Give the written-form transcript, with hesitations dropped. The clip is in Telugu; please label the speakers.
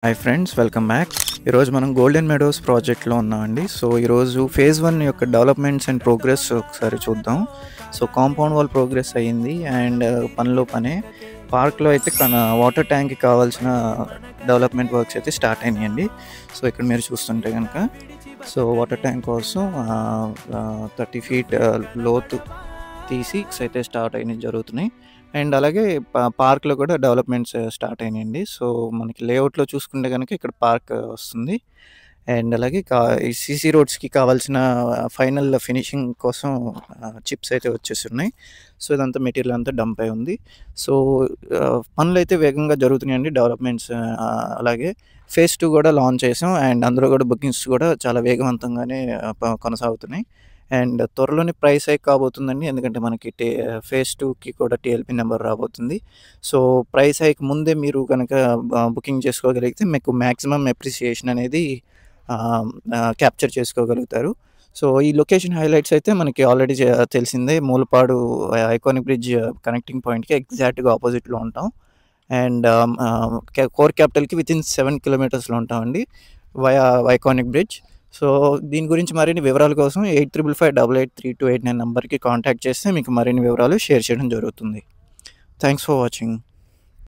Speaker 1: Hi friends, welcome back. ఈరోజు మనం గోల్డెన్ మెడోస్ ప్రాజెక్ట్లో ఉన్నామండి. సో ఈరోజు ఫేజ్ 1 యొక్క డెవలప్మెంట్స్ అండ్ ప్రోగ్రెస్ ఒకసారి చూద్దాం. సో కాంపౌండ్ వాల్ ప్రోగ్రెస్ అయ్యింది అండ్ పనిలో పనే పార్క్లో అయితే వాటర్ ట్యాంక్కి కావాల్సిన డెవలప్మెంట్ వర్క్స్ అయితే స్టార్ట్ అయినాయండి. సో ఇక్కడ మీరు చూస్తుంటే కనుక సో వాటర్ ట్యాంక్ కోసం 30 ఫీట్ లోతు తీసి అయితే స్టార్ట్ అయినవి జరుగుతున్నాయి. అండ్ అలాగే పార్క్‌లో కూడా డెవలప్మెంట్స్ స్టార్ట్ అయినాయండి. సో మనకి లేఅవుట్‌లో చూసుకుంటే గనుక ఇక్కడ పార్క్ వస్తుంది. అండ్ అలాగే ఈ సీసీ రోడ్స్‌కి కావాల్సిన ఫైనల్ ఫినిషింగ్ కోసం చిప్స్ అయితే వచ్చేసున్నాయి. సో ఇదంతా మెటీరియల్ అంతా డంప్ అయి ఉంది. సో పనులైతే వేగంగా జరుగుతున్నాయండి. డెవలప్మెంట్స్ అలాగే ఫేజ్ 2 కూడా లాంచ్ చేసాం. అండ్ అందులో కూడా బుకింగ్స్ కూడా చాలా వేగవంతంగానే కొనసాగుతున్నాయి. అండ్ త్వరలోనే ప్రైస్ హైక్ కాబోతుందండి. ఎందుకంటే మనకి ఫేజ్ 2కి కూడా టీఎల్‌పీ నెంబర్ రాబోతుంది. సో ప్రైస్ హైక్ ముందే మీరు గనక బుకింగ్ చేసుకోగలిగితే మీకు మాక్సిమం అప్రిసియేషన్ అనేది క్యాప్చర్ చేసుకోగలుగుతారు. సో ఈ లొకేషన్ హైలైట్స్ అయితే మనకి ఆల్రెడీ తెలిసిందే. మూలపాడు ఐకానిక్ బ్రిడ్జ్ కనెక్టింగ్ పాయింట్‌కి ఎగ్జాక్ట్‌గా ఆపోజిట్‌లో ఉంటాం. అండ్ కోర్ క్యాపిటల్‌కి వితిన్ 7 కిలోమీటర్స్‌లో ఉంటామండి వయా ఐకానిక్ బ్రిడ్జ్. సో దీని గురించి మరిన్ని వివరాల కోసం 8555883289 నంబర్‌కి కాంటాక్ట్ చేస్తే మీకు మరిన్ని వివరాలు షేర్ చేయడం జరుగుతుంది. Thanks for watching.